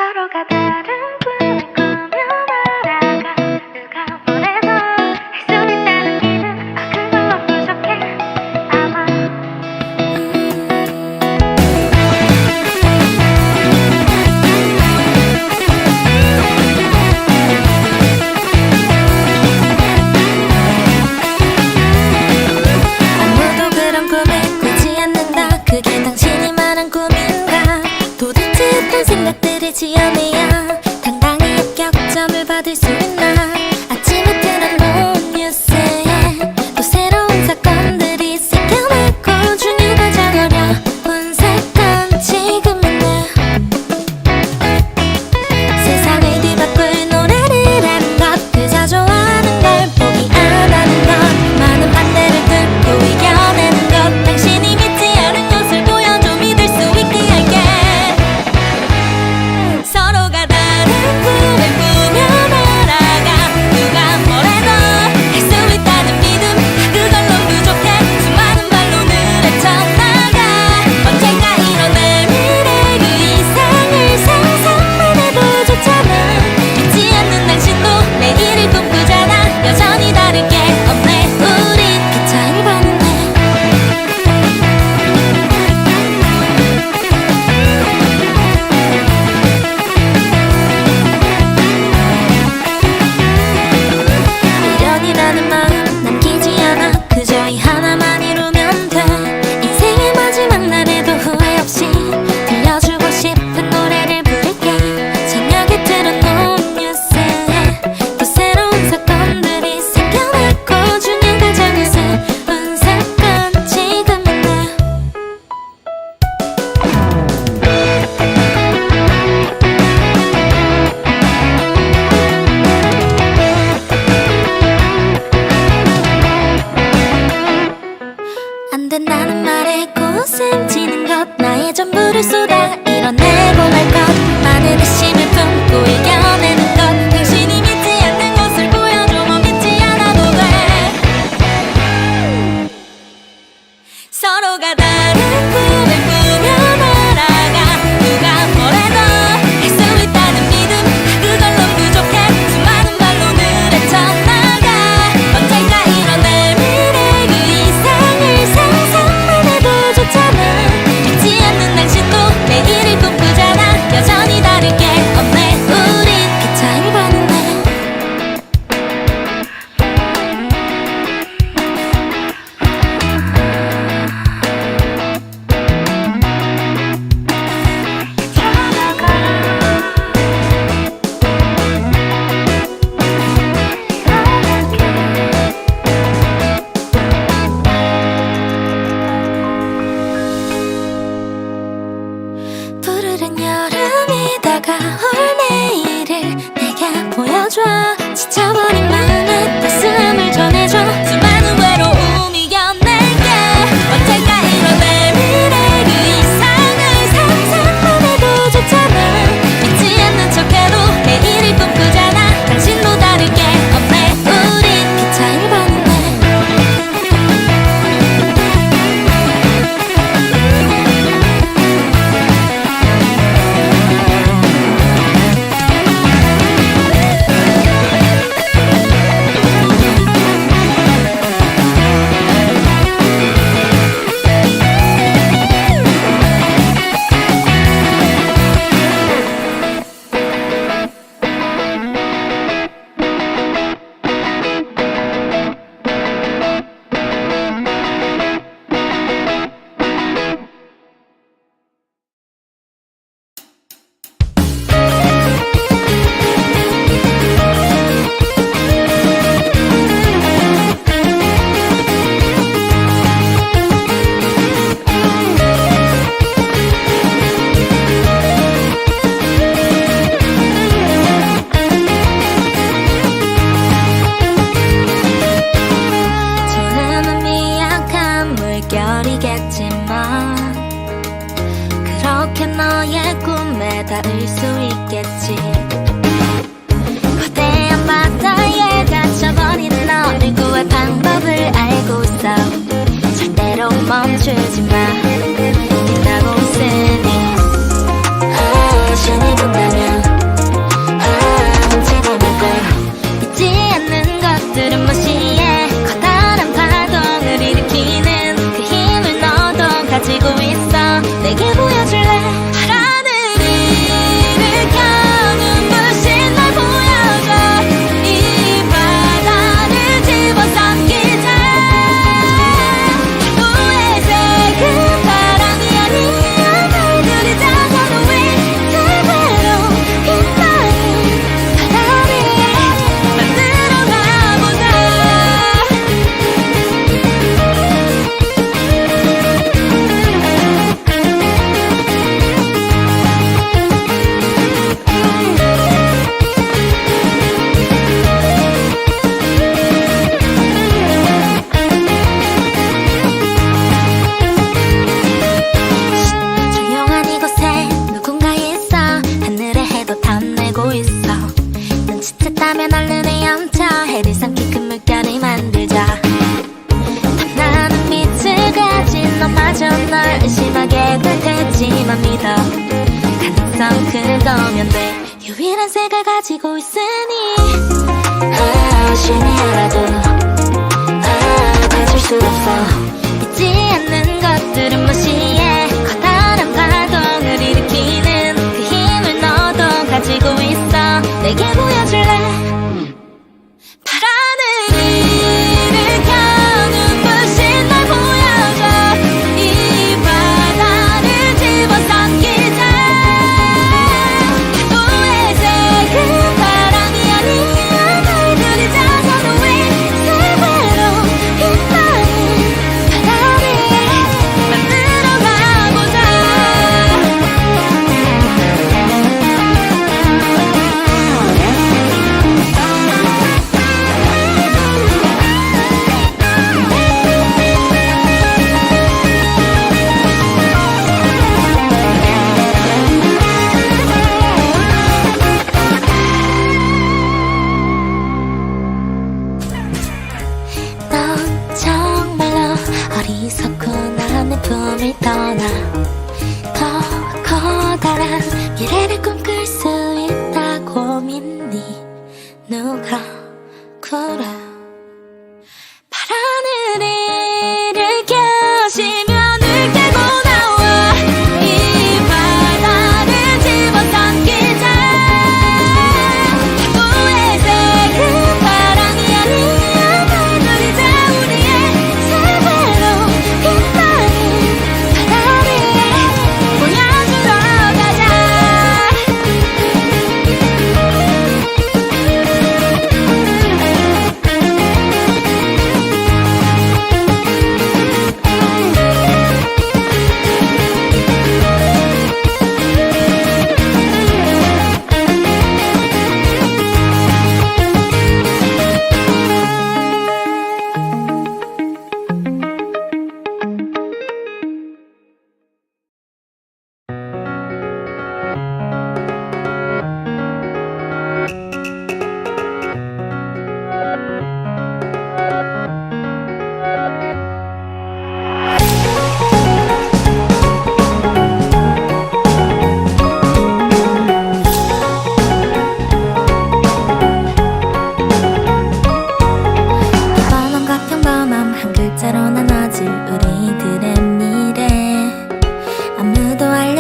서로가 다른 꿈을 꾸며 날아가 누가 뭐래도 할 수 있다는 믿음 그걸로 부족해 아마 아무도 그런 꿈을 꾸지 않는다. 그게 당신이 말한 꿈인가? 도대체 어떤 생각들을 지어내야 당당히 합격점을 받을 수 있나? 아침에 틀어놓은 뉴스에 또 새로운 사건들이 생겨나고 중에 가장 어려운 사건 지금은 내 세상을 뒤바꿀 노래를 하는 것 그저 좋아하는 걸 포기 안 하는 것 많은 반대를 뚫고 이겨내는 것 당신이 믿지 않은 것을 보여줘 믿을 수 있게 할게 서로가 다른 꿈을 꾸며 날아가 누가 뭐래도 할 수 있다는 믿음 그걸로 부족해 수많은 발로 늘 헤쳐나가 언젠가 이뤄낼 미래 그 이상을 상상만 해도 좋잖아 믿지 않는 당신도 내일을 꿈꾸잖아 여전히 다를 게 없네 우린 그 차이를 봤는데 미련이라는 마음 남기지 않아 그저 이 하나만 이루면 돼 인생의 마지막 날에도 후회 없이 들려주고 싶은 노래를 부를게 저녁에 틀어놓은 뉴스에 또 새로운 사건들이 생겨나고 중요한 가장 우스운 사건 지금은 내 안 된다는 말에 웃음 지는 것 나의 전부를 쏟아 이뤄내고 말 것 많은 의심을 품고 이겨내는 것 당신이 믿지 않는 것을 보여줘 뭐 믿지 않아도 돼 서로가 다른 꿈을 꾸며 날아가 누가 뭐래도 할 수 있다는 믿음 그걸로 부족해 수많은 발로 늘 헤쳐나가 언젠가 이뤄낼 미래 그 이상을 상상만 해도 좋잖아 믿지 않는 당신도 내일을 꿈꾸잖아 여전히 다를 게 없네 우린 그 차이를 봤는데 푸르른 여름이 다가올 내일을 내게 보여줘 지쳐버린 마음에 따스함을 전해줘 수많은 외로움 이겨낼게 언젠가 이뤄낼 미래 그 이상을 상상만 해도 좋잖아 믿지 않는 척해도 내일을 꿈꾸잖아 당신도 다를 게 없네 우린 그 차이를 봤는데 저는 미약한 물결이겠지만 그렇게 너의 꿈에 닿을 수 있겠지 거대한 바다에 갇혀버린 너를 구할 방법을 알고 있어 절대로 멈추지 마 빛나고 있으니 신이 본다면 그거면 돼. 유일한 색을 가지고 있으니 신이라도 가질 수 없어. 잊지 않는 것들은 무시해. 커다란 파동을 일으키는 그 힘을 너도 가지고 있어. 내게 보여줄래? 어리석구나. 내 품을 떠나 더 커다란 미래를 꿈꿀 수 있다고 믿니? 누가 그래? 파란하늘을 켜시면 늘 깨고 나와. 이 바다를 집어삼키자. 후회색은 바람이 아니야. 날 돌리자. 우리의 새로 빛나는 바다를 보여주러 가자.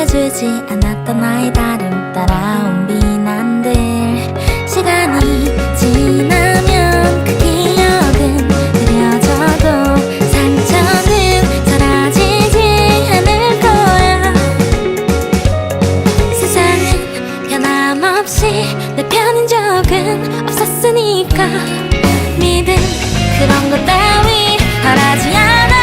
주지 않았던 나의 다름 따라온 비난들. 시간이 지나면 그 기억은 흐려져도 상처는 사라지지 않을 거야. 세상은 변함없이 내 편인 적은 없었으니까. 믿음 그런 것 따위 바라지 않아.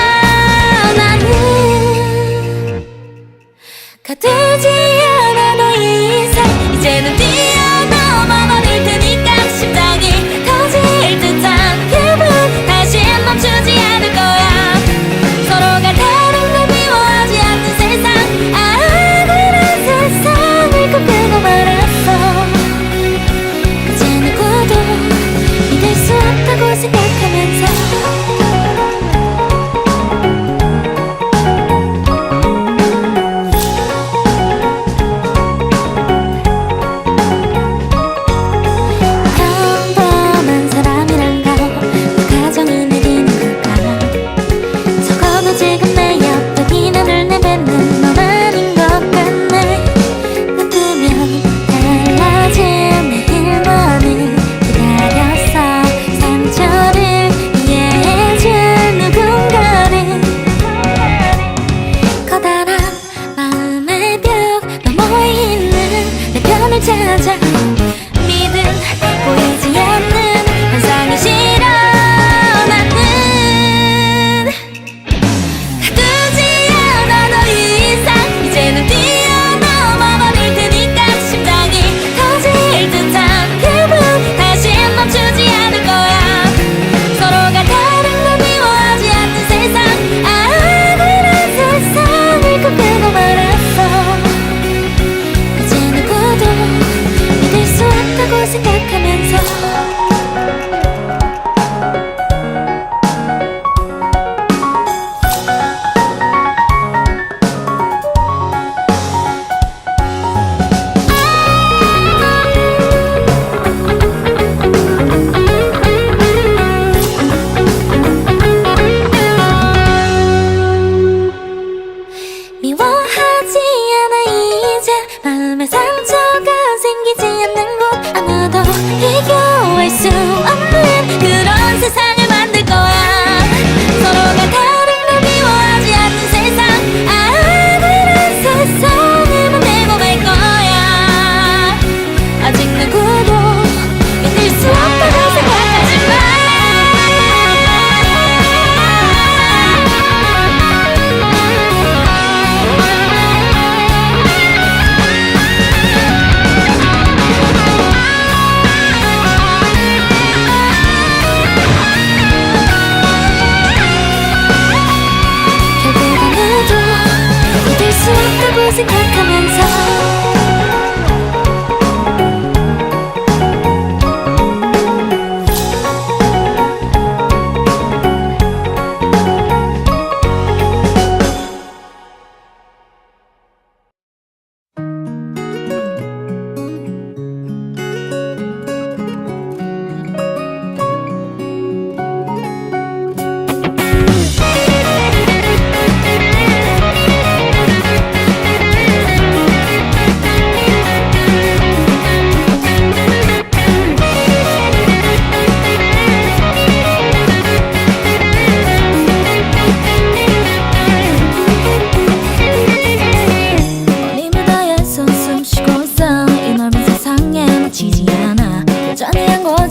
가두지 않아 너 이상. 이제는 뛰어넘어 버릴 테니까. 심장이 터질 듯한 기분 다시 멈추지 않을 거야. 서로가 다른 걸 미워하지 않는 세상. 그런 세상을 꿈꾸고 말았어. 이제 누구도 믿을 수 없다고 생각하면서.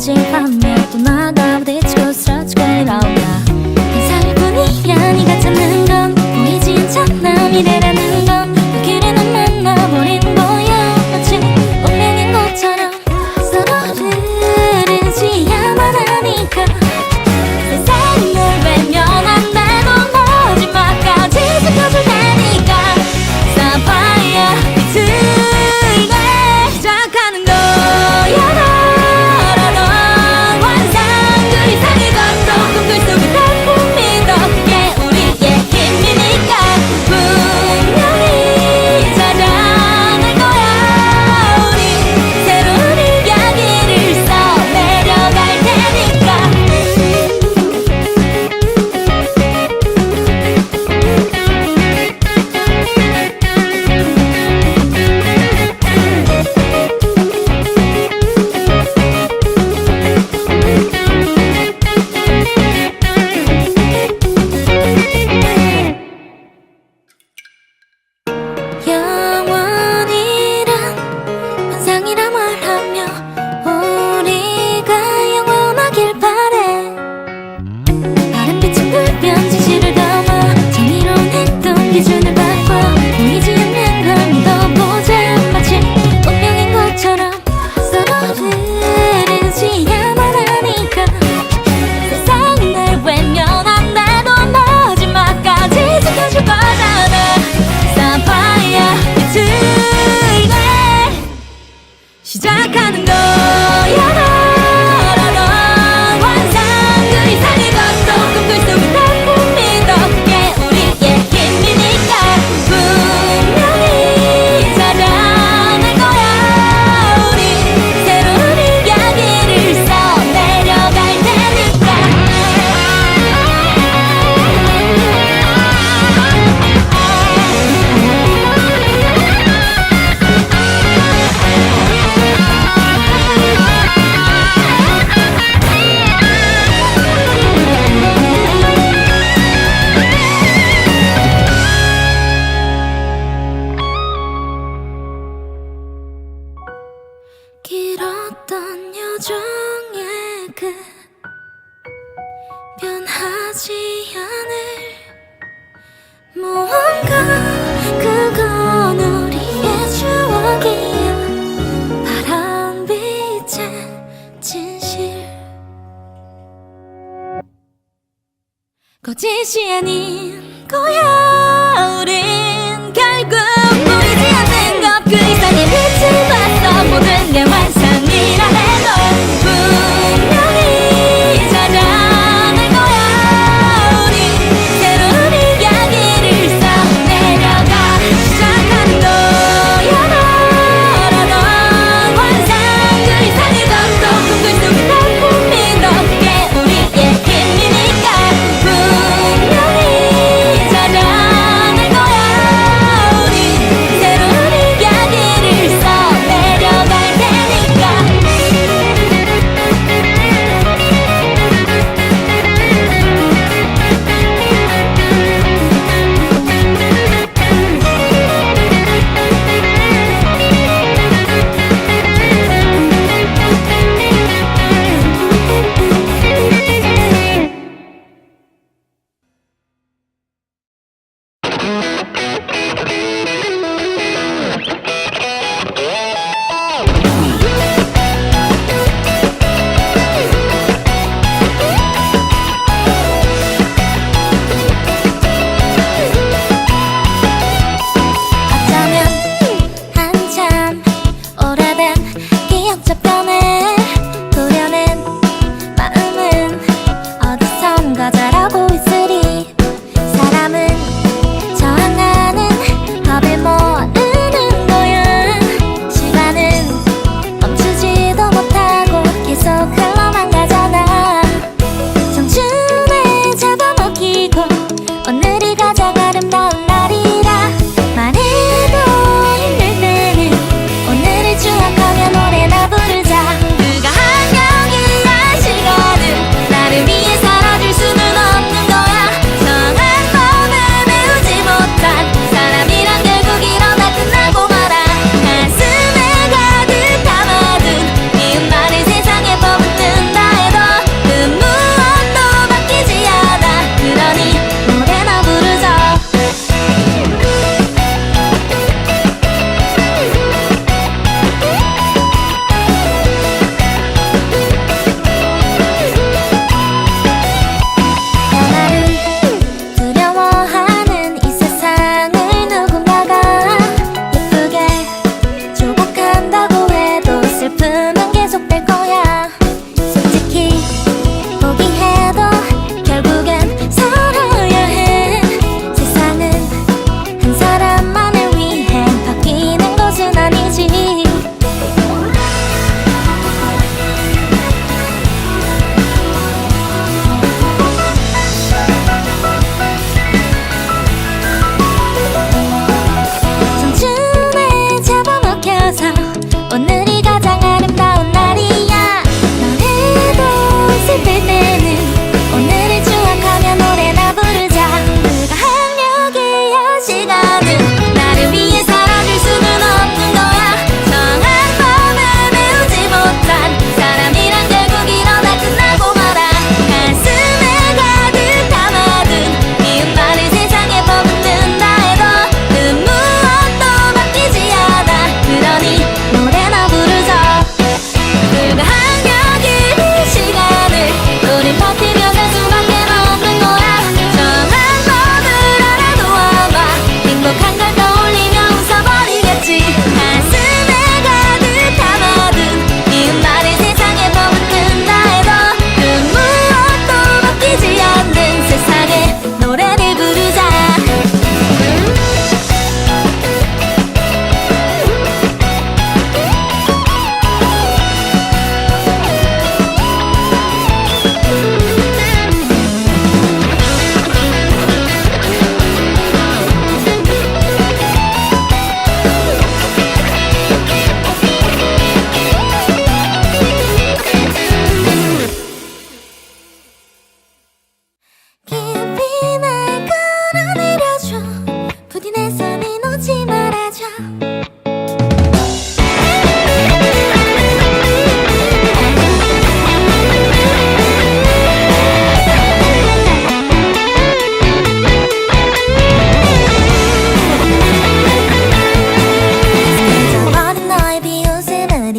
의지하며 또 나가 부딪히고 쓰러지고 이러냐 인상일 뿐이야 네가 찾는 건 보이지 않잖아 미래라는 건 그 길에 넌 만나버린 거야 마치 운명인 것처럼 서로를 의지야만 하니까 세상이 널 외면한다고 마지막까지 지켜줄 테니까 사파이어 빛을 내 시작하는 거야 너라던 환상 그 이상의 것도 꿈꿀 속의 단풍이 덕에 우리의 힘이니까 분명히 찾아낼 거야 우리 새로운 이야기를 써 내려갈 테니까 영원이란 환상이라 말하며 우리가 영원하길 바래 다른 빛은 불변 진실을 담아 정의로운 행동 기준을 바꿔 보이지 않는 걸 믿어보자 마치 운명인 것처럼 서로를 의지야만 하니까 세상은 날 외면한다고 마지막까지 지켜줄 거잖아 사파이어 빛을 내 시작하는 거야 너라던 환상 그 이상의 것도 꿈꿀 속의 단풍이 덕에 우리의 힘이니까 분명히 찾아낼 거야 우리 새로운 이야기를 써 내려갈 테니까 길었던 여정의 끝 변하지 않을 무언가 그건 우리의 추억이야 파란빛의 진실 거짓이 아닌 거야 우린 결국 보이지 않는 것 그 이상의 빛을 봤어 모든 게 환상이라 해도 분명히 찾아낼 거야 우리 새로운 이야기를 써 내려가 시작하는 거야 너라던 환상 그 이상의 것도 꿈꿀 속의 단풍이 덕에 우리의 힘이니까 분명히 찾아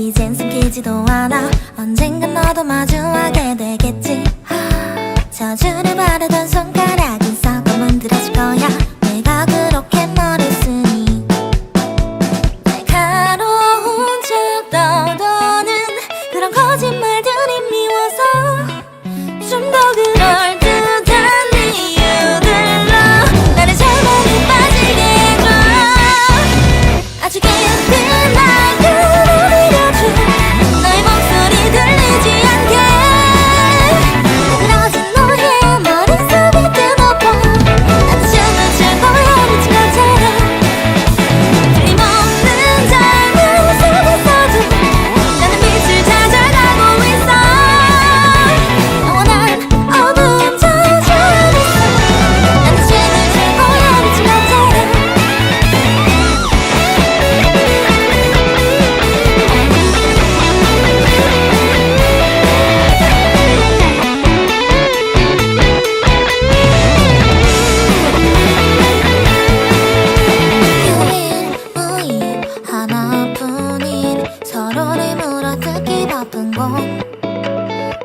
이젠 숨기지도 않아. 언젠간 너도 마주하게 되겠지. 저주를 바르던 손가락은 썩어 문드러질 거야. 내가 그렇게 멀었으니. 날카로운 척 떠도는 그런 거짓말들이 미워서 좀 더 그럴듯한 이유들로 나를 잘만이 빠지게 해줘. 아주 깊은 날 끌어내려줘. 너의 목소리 들리지 않게. 늘어진 너의 머릿속에 뜯어봐. 나도 춤을 출 거야 미친 것처럼. 틀림없는 장면 속에서도 나는 빛을 찾아가고 있어. 영원한 어두운 저주 안에서 나는 춤을 출 거야 미친 것처럼. 유일무이 하나뿐인 서로를 물어뜯기 바쁜 건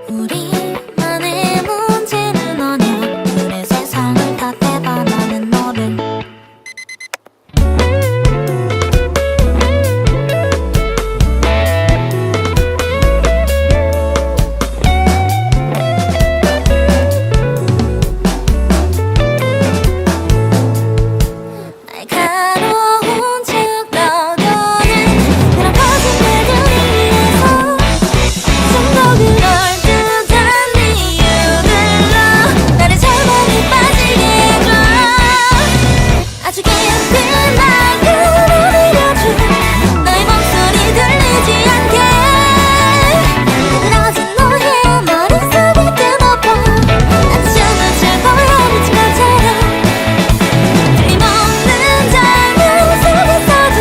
우리만의 문제는 아니야. 그래 세상을 탓해봐 나는 너를. 날카로운 척 떠도는 그런 거짓말들이 위해서 좀 더 그럴듯한 이유들로 나를 잘만이 빠지게 해줘. 아주 깊은 날 끌어내려줘. 너의 목소리 들리지 않게. 늘어진 너의 머릿속에 뜯어봐. 나도 춤을 출 거야 미친 것처럼. 틀림없는 장면 속에서도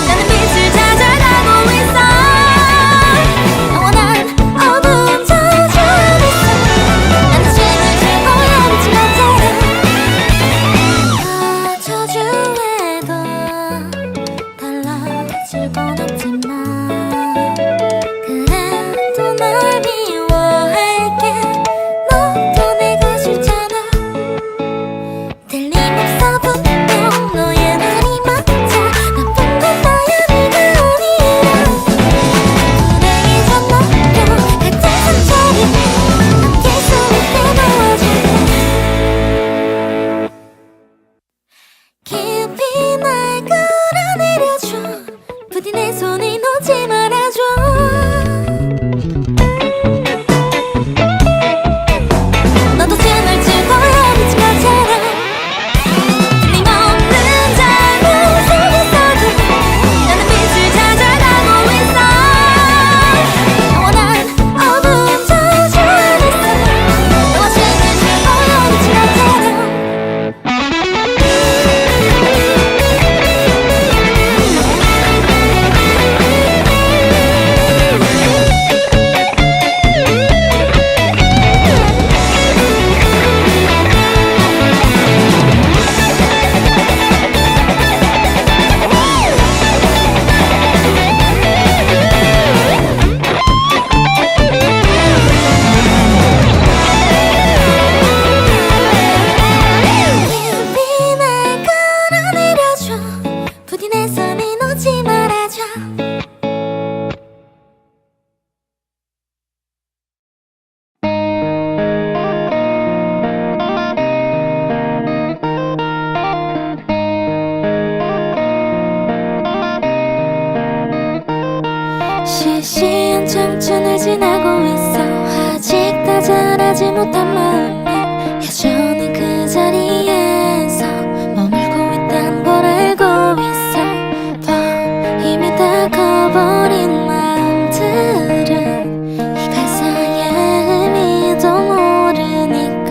나는 빛을 찾아가고 있어. 영원한 어두운 저주 안에서 나는 춤을 출 거야 미친 것처럼. 저주에도 달라질 건 없지만 그래도 널 미워할게. 너도 내가 싫잖아. 틀림없어 분명 너의 말이 맞아. 나쁜 건 나야 네가 아니야. 불행해져 너도 같은 상처를 남길 수 있게 도와줄게. 깊이 날 끌어내려줘. 부디 내 손을 놓지 말아줘. 너도 춤을 출 거야 미친 것처럼. 틀림없는 장면 속에서도 나는 빛을 찾아가고 있어. 영원한 어두운 저주 안에서 너와 춤을 출 거야 미친 것처럼. 깊이 날 끌어내려줘. 부디 내 손을 놓지 말아줘. 시시한 청춘을 지나고 있어. 아직 다 자라지 못한 마음이 여전히 그 자리에서 머물고 있단 걸 알고 있어. 이미 다 커버린 마음들은 이 가사의 의미도 모르니까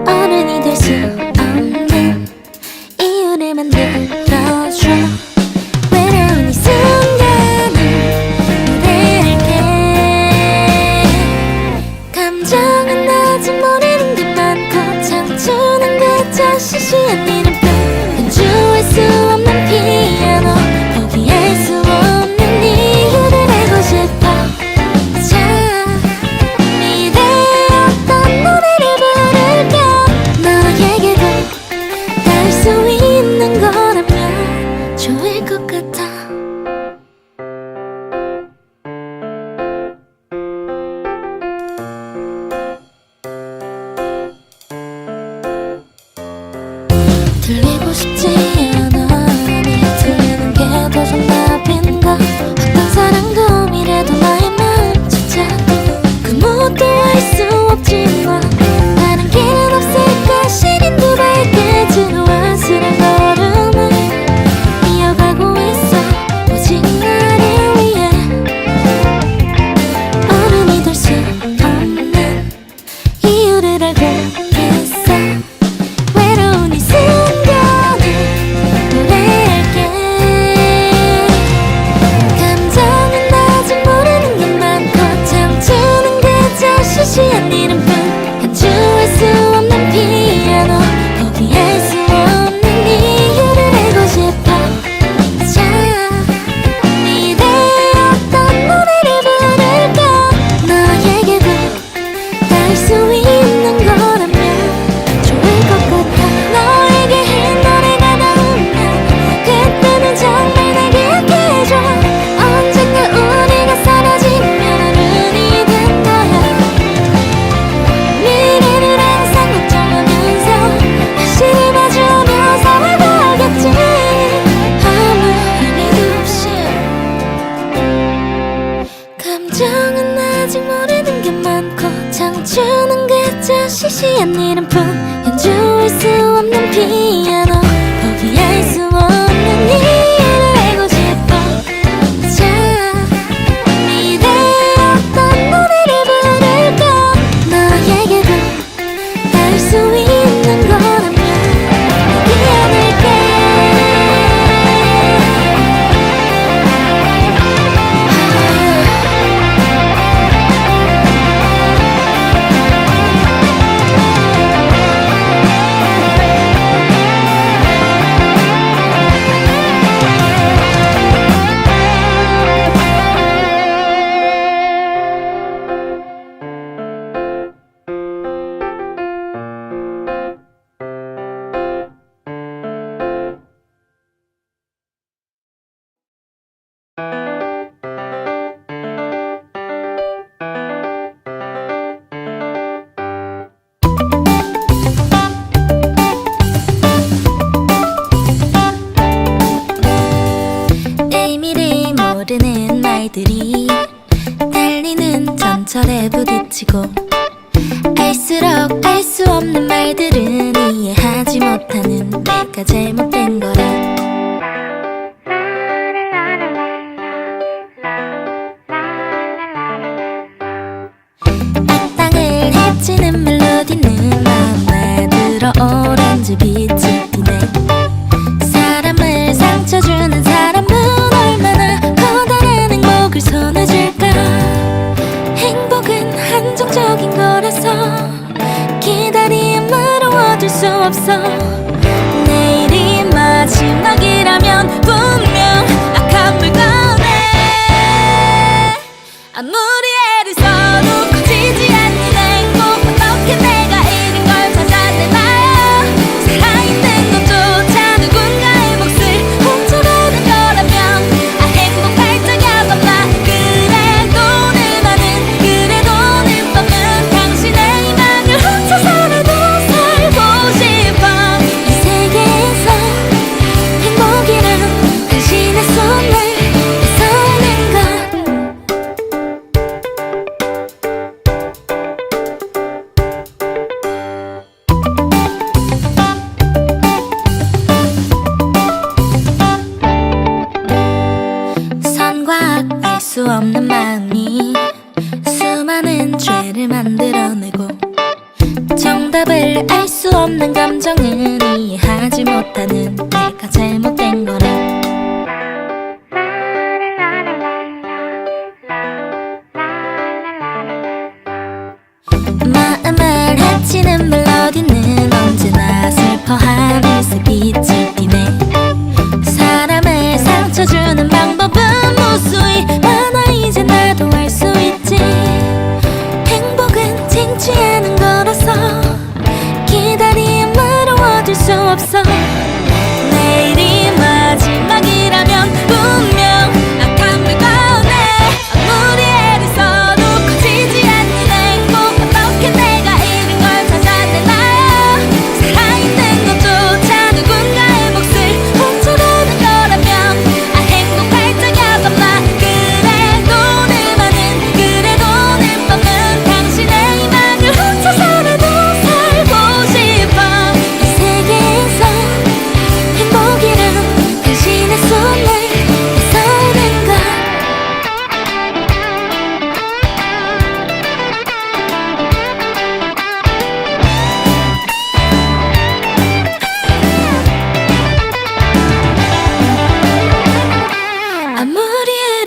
어른이 될 수 없는 이유를 만들어줘. 외로운 이 순간을 노래할게. 감정은 나지만 싶지 않아. 네 틀리는 게 더 정답인가. 어떤 사랑도 미래도 나의 마음조차도 그 무엇도 알 수 없지만 다른 길은 없을까. 시린 두 발끝으로 안쓰러운 걸음을 이어가고 있어. 오직 나를 위해. 어른이 될 수 없는 이유를 알고 있어. 외로운 이 순간을 노래할게. 감정은 아직 모르는 게 많고 참주는 그저 시시한 이름뿐. 연주할 수 없는 피아노 포기할 수 없는 이유를 알고 싶어. 자, 미래에 어떤 노래를 부를까. 너에게도 닿을 수 있는 거라면 좋을 것 같아. 너에게 이 노래가 나오면 그때는 정말 날 기억해줘. 언젠가 우리가 사라지면 어른이 된 거야. 미래를 항상 걱정하면서 현실을 마주하며 살아가겠지. 아무 의미도 없이. 감정은 아직 모르는 게 많고 창조는 그저 시시한 이름뿐. 연주할 수 없는 피아노 포기할 수 없는 이유를 알고 싶어. 자, 미래에 어떤 노래를 부를까. 너에게도 닿을 수 있는 거라면 미안할게. 의미를 모르는 말들이 달리는 전철에 부딪히고 알수록 알 수 없는 말들은 이해하지 못하는 내가 잘못된 거라. 이 땅을 헤치는 멜로디는 마음에 들어 오렌지 빛을 띠네. 사람을 상처주는 사람은 얼마나 커다란 행복을 손에 줄까. 행복은 한정적인 거라서 기다림으로 얻을 수 없어. 내일이 마지막이라면 분명 악한 물건에 아무리 애를 써도 커지지 않는 행복. 어떻게 내가 이런 걸 찾아내나요. 살아있는 것조차 누군가의 몫을 훔쳐가는 거라면 아 행복할 적이야말라. 그래 돈을 많은 그래 돈을 뽑는 당신의 희망을 훔쳐서라도 살고 싶어. 이 세계에서 행복이란 당신의 손을 뺏어오는 것. 선과 악 알 수 없는 마음이 수많은 죄를 만들어내고 정답을 알 수 없는 감정은 이해하지 못하는 내가 잘못된 거라. 마음을 해치는 멜로디는 언제나 슬퍼하면서 빛을 띠네. 사람을 상처주는 방법은 무수히 많아. 이제 나도 알 수 있지. 행복은 쟁취하는 거라서 기다림으로 얻을 수 없어. 내일이 마지막이라면 분명 악한 물건에 아무리 애를 써도 커지지 않는 행복. 어떻게 내가 이런 걸 찾아내나요.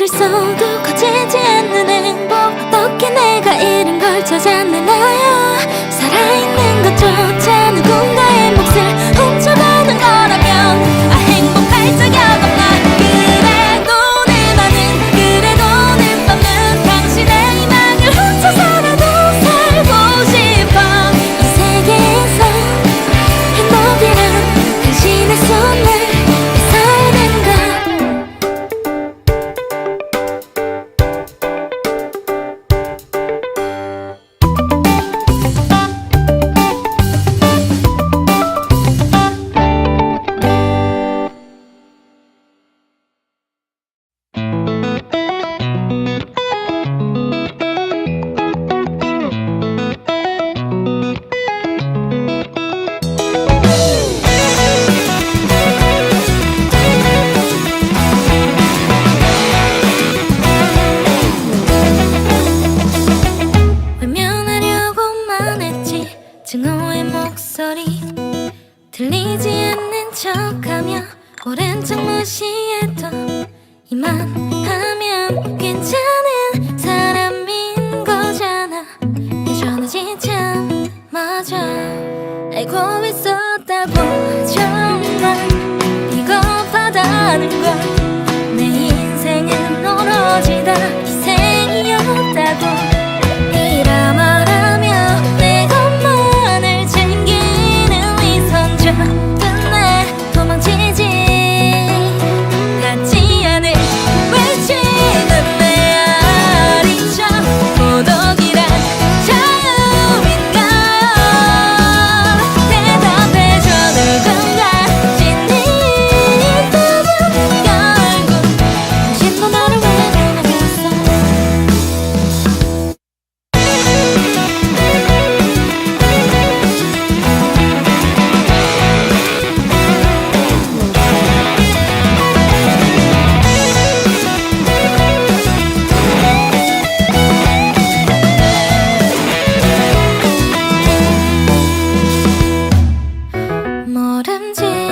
있어도 커지지 않는 행복 어떻게 내가 이런 걸 찾아내나요 살아있는 것조차 누군가의 몫을 훔쳐가는 거라면 아 행복할 적이었나 그래 눈을 그래 눈을 감는 당신의 희망을 훔쳐서라도 살고 싶어 이 세계에서 행복이란 당신의 손을 뺏어오는 것 외면하려고만 했지 증오의 목소리 들리지 않는 척하며 오랜 척 무시해도 이만하면 괜찮은 사람인 거잖아 여전하지 참 맞아 알고 있었다고 정말 비겁하다는 걸 내 인생은 오로지 다 희생이었다고 이라 말하며 내 것만을 챙기는 위선자 끝내 도망치지 같지 않을 외치는 내 아리처 고독이란 자유인가요 대답해줘 누군가 진이 있다면 결국 당신도 나를 외면하겠어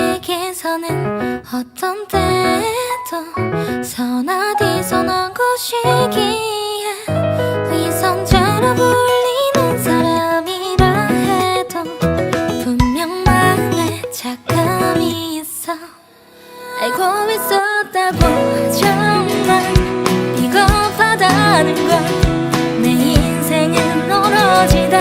모름지기에서는 어떤 때도 선하디 선한 것이기에 위선자라 불리는 사람이라 해도 분명 마음에 착함이 있어 알고 있었다고 정말 비겁하다는 걸 내 인생은 오로지 다